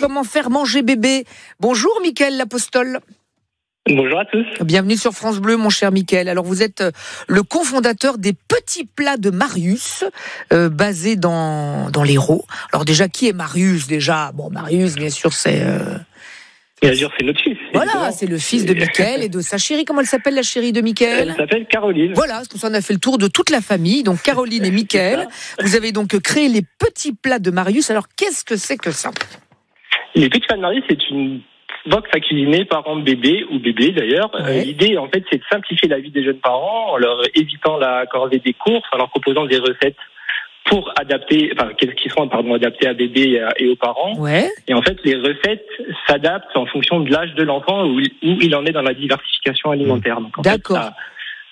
Comment faire manger bébé? Bonjour Mickaël l'Apostole. Bonjour à tous. Bienvenue sur France Bleu, mon cher Mickaël. Alors vous êtes le cofondateur des Petits Plats de Marius, basé dans l'Hérault. Alors déjà, qui est Marius déjà? Bon, Marius, bien sûr, c'est... Bien sûr, c'est notre fils. Voilà, c'est le fils de Mickaël et de sa chérie. Comment elle s'appelle, la chérie de Mickaël? Elle s'appelle Caroline. Voilà, parce que ça, on a fait le tour de toute la famille. Donc Caroline et Mickaël. Vous avez donc créé les Petits Plats de Marius. Alors qu'est-ce que c'est que ça? Les Petits Plats de Marius, c'est une box à cuisiner parents-bébé ou bébé d'ailleurs. Ouais. L'idée, en fait, c'est de simplifier la vie des jeunes parents en leur évitant la corvée des courses, en leur proposant des recettes pour adapter, qui sont adaptées à bébé et aux parents. Ouais. Et en fait, les recettes s'adaptent en fonction de l'âge de l'enfant où il en est dans la diversification alimentaire. Donc, en D'accord. fait,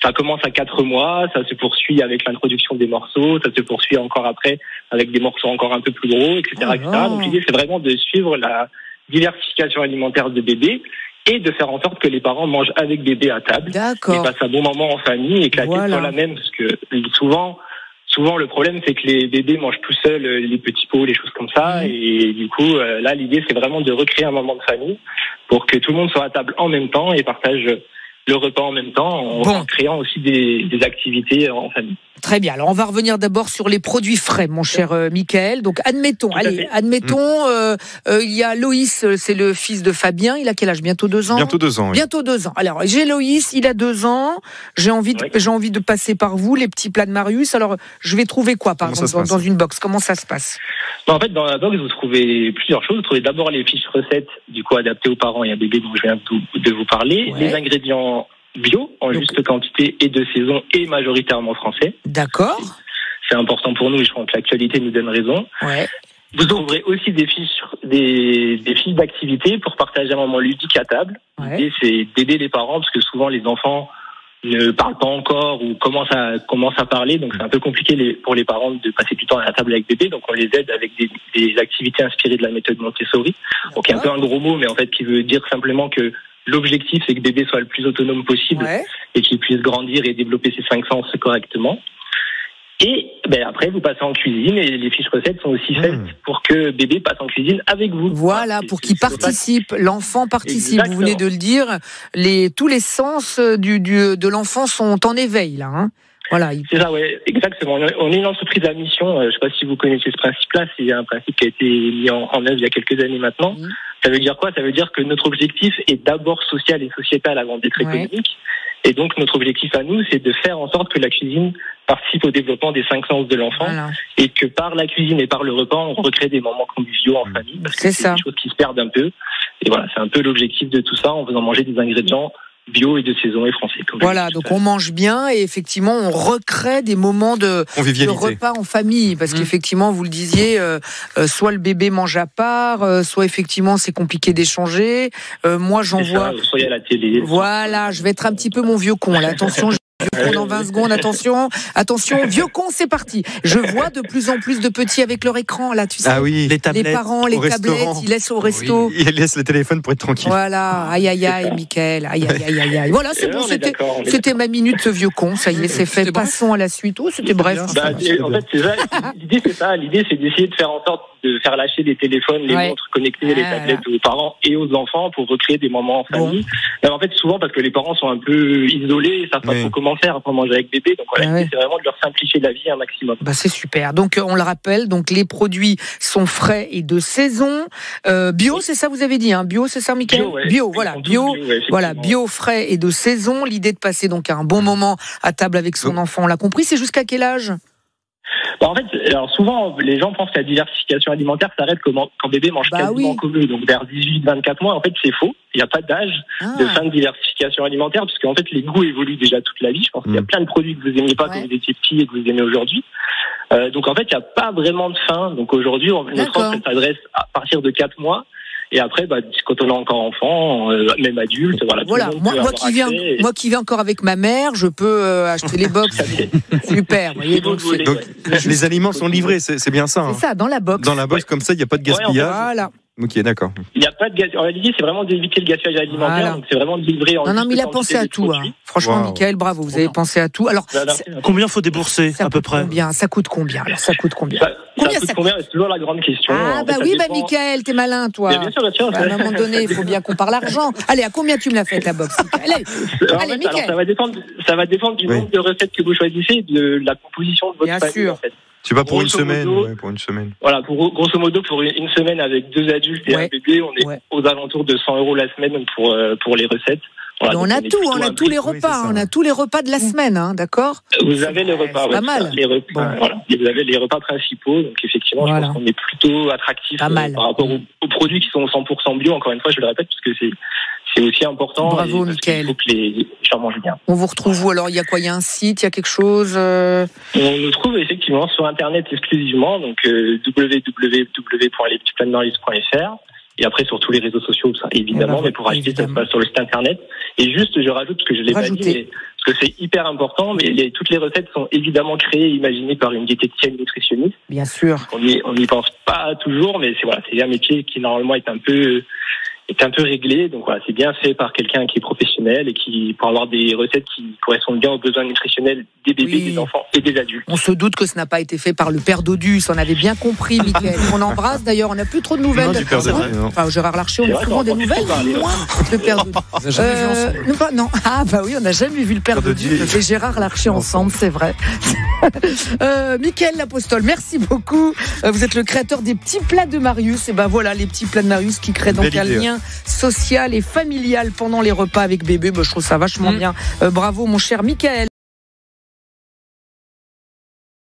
ça commence à 4 mois, ça se poursuit avec l'introduction des morceaux, ça se poursuit encore après avec des morceaux encore un peu plus gros, etc. etc. Donc l'idée, c'est vraiment de suivre la diversification alimentaire de bébé et de faire en sorte que les parents mangent avec bébé à table. D'accord. Et passent un bon moment en famille et que la tête soit la même. Parce que souvent, le problème, c'est que les bébés mangent tout seuls les petits pots, les choses comme ça. Et du coup, là, l'idée, c'est vraiment de recréer un moment de famille pour que tout le monde soit à table en même temps et partage le repas en même temps, en créant aussi des activités en famille. Très bien. Alors, on va revenir d'abord sur les produits frais, mon cher Mickaël. Donc, admettons, il y a Loïs, c'est le fils de Fabien. Il a quel âge? Bientôt 2 ans? Bientôt 2 ans, oui. Bientôt 2 ans. Alors, j'ai Loïs, il a 2 ans. J'ai envie de passer par vous, les petits plats de Marius. Alors, je vais trouver quoi, par exemple, dans une box? Comment ça se passe? En fait, dans la box, vous trouvez plusieurs choses. Vous trouvez d'abord les fiches recettes, du coup, adaptées aux parents et à bébé, dont je viens de vous parler. Ouais. Les ingrédients bio, en juste quantité et de saison, et majoritairement français. D'accord. C'est important pour nous et je pense que l'actualité nous donne raison. Ouais. Vous trouverez aussi des fiches d'activités pour partager un moment ludique à table. Ouais. L'idée, c'est d'aider les parents, parce que souvent les enfants ne parlent pas encore ou commencent à parler, donc c'est un peu compliqué pour les parents de passer du temps à la table avec bébé, donc on les aide avec des activités inspirées de la méthode Montessori. Donc il y a un peu un gros mot, mais en fait qui veut dire simplement que l'objectif, c'est que bébé soit le plus autonome possible et qu'il puisse grandir et développer ses 5 sens correctement. Et après, vous passez en cuisine et les fiches recettes sont aussi faites pour que bébé passe en cuisine avec vous. Voilà, pour qu'il participe, l'enfant participe. Exactement. Vous venez de le dire, tous les sens de l'enfant sont en éveil là. Hein. Voilà. C'est ça, ouais, exactement. On est une entreprise à mission. Je ne sais pas si vous connaissez ce principe-là. C'est un principe qui a été mis en œuvre il y a quelques années maintenant. Ça veut dire quoi? Ça veut dire que notre objectif est d'abord social et sociétal avant d'être économique. Et donc, notre objectif à nous, c'est de faire en sorte que la cuisine participe au développement des 5 sens de l'enfant et que par la cuisine et par le repas, on recrée des moments conviviaux en famille. Parce que c'est des choses qui se perdent un peu. Et voilà, c'est un peu l'objectif de tout ça en faisant manger des ingrédients bio et de saison et français. Voilà, donc on mange bien et effectivement on recrée des moments de repas en famille parce qu'effectivement vous le disiez, soit le bébé mange à part, soit effectivement c'est compliqué d'échanger. Moi j'en vois. Soit il y a la télé. Voilà, je vais être un petit peu mon vieux con là. Attention. Vieux con dans 20 secondes, attention, vieux con, c'est parti. Je vois de plus en plus de petits avec leur écran, là, tu sais. Ah oui, les tablettes. Les parents, les tablettes, ils laissent au resto. Oui, ils laissent le téléphone pour être tranquille. Voilà, aïe, Mickaël, aïe. Voilà, c'est bon, c'était ma minute vieux con, ça y est, c'est fait. Passons à la suite. Oh, c'était bref. En fait, c'est ça. L'idée, c'est ça. L'idée, c'est d'essayer de faire en sorte de faire lâcher les téléphones, les montres connectées, les tablettes aux parents et aux enfants pour recréer des moments en famille. Alors, en fait, souvent, parce que les parents sont un peu isolés, ils savent pas trop comment faire pour manger avec bébé. Donc voilà, l'idée, c'est vraiment de leur simplifier la vie un maximum. C'est super. Donc, on le rappelle, donc les produits sont frais et de saison. Bio, c'est ça, vous avez dit, hein? Bio, c'est ça, Mickaël? Bio, voilà. Bio, frais et de saison. L'idée de passer donc un bon moment à table avec son enfant, on l'a compris. C'est jusqu'à quel âge? En fait, alors souvent, les gens pensent que la diversification alimentaire s'arrête quand bébé mange quasiment comme eux, donc vers 18-24 mois. En fait, c'est faux. Il n'y a pas d'âge de fin de diversification alimentaire, parce qu'en fait, les goûts évoluent déjà toute la vie. Je pense qu'il y a plein de produits que vous n'aimiez pas quand vous étiez petit et que vous aimez aujourd'hui. Donc en fait, il n'y a pas vraiment de fin. Donc aujourd'hui, notre offre s'adresse à partir de 4 mois. Et après, quand on est encore enfant, même adulte, voilà. Moi qui viens encore avec ma mère, je peux acheter les box. Super. Donc, les aliments sont livrés, c'est bien ça. C'est ça, dans la box. Dans la box, comme ça, il n'y a pas de gaspillage. Voilà. Ok, d'accord. Il n'y a pas de gaspillage. En réalité, c'est vraiment d'éviter le gaspillage alimentaire. Voilà. Donc, c'est vraiment de livrer en. Non, mais il a pensé à tout. Hein. Franchement, Mickaël, bravo, vous avez pensé à tout. Alors, combien faut débourser à peu près? Ça coûte combien? Alors, ça coûte combien? Ça coûte combien? C'est toujours la grande question. Ah, bah oui, bah Mickaël, t'es malin, toi. Bien sûr, bien sûr. À un moment donné, il faut bien qu'on parle argent. Allez, à combien tu me l'as fait, la box? Allez, Mickaël. Ça va dépendre du nombre de recettes que vous choisissez, de la composition de votre famille. Bien sûr. En fait. C'est pas pour une semaine, pour une semaine. Voilà, grosso modo, pour une semaine avec 2 adultes et un bébé, on est aux alentours de 100 € la semaine pour les recettes. Voilà, on a tout, on a tous les repas, on a tous les repas de la semaine, hein, d'accord? Vous avez les repas, pas mal. Les repas, voilà. Vous avez les repas principaux, donc effectivement, je pense qu'on est plutôt attractif par rapport aux produits qui sont 100% bio. Encore une fois, je le répète, parce que c'est aussi important. Bravo, Mickaël. Il faut que les gens mangent bien. On vous retrouve où alors? Il y a quoi? Il y a un site, il y a quelque chose On nous trouve effectivement sur Internet exclusivement, donc www.lespetitsplansdemarius.fr. Et après, sur tous les réseaux sociaux, ça, évidemment, mais pour acheter, ça se passe sur le site Internet. Et juste, je rajoute, parce que je l'ai pas dit, parce que c'est hyper important, mais toutes les recettes sont évidemment créées et imaginées par une diététicienne nutritionniste. Bien sûr. On n'y pense pas toujours, mais c'est un métier qui, normalement, est un peu réglé. Donc voilà, c'est bien fait par quelqu'un qui est professionnel et qui, pour avoir des recettes qui correspondent bien aux besoins nutritionnels des bébés, des enfants et des adultes. On se doute que ce n'a pas été fait par le père Dodus, on avait bien compris, Mickaël. On embrasse d'ailleurs, on n'a plus trop de nouvelles. Non, du père Dodus, non. Enfin, Gérard Larcher, on a souvent des nouvelles, moins le père Dodus. On n'a jamais vu ensemble. Non, ah bah oui, on n'a jamais vu le père Dodus et Gérard Larcher ensemble, c'est vrai. Mickaël L'Apostole, merci beaucoup. Vous êtes le créateur des petits plats de Marius. Et ben voilà, les petits plats de Marius qui créent donc un lien social et familial pendant les repas avec bébé. Je trouve ça vachement bien. Bravo, mon cher Mickaël.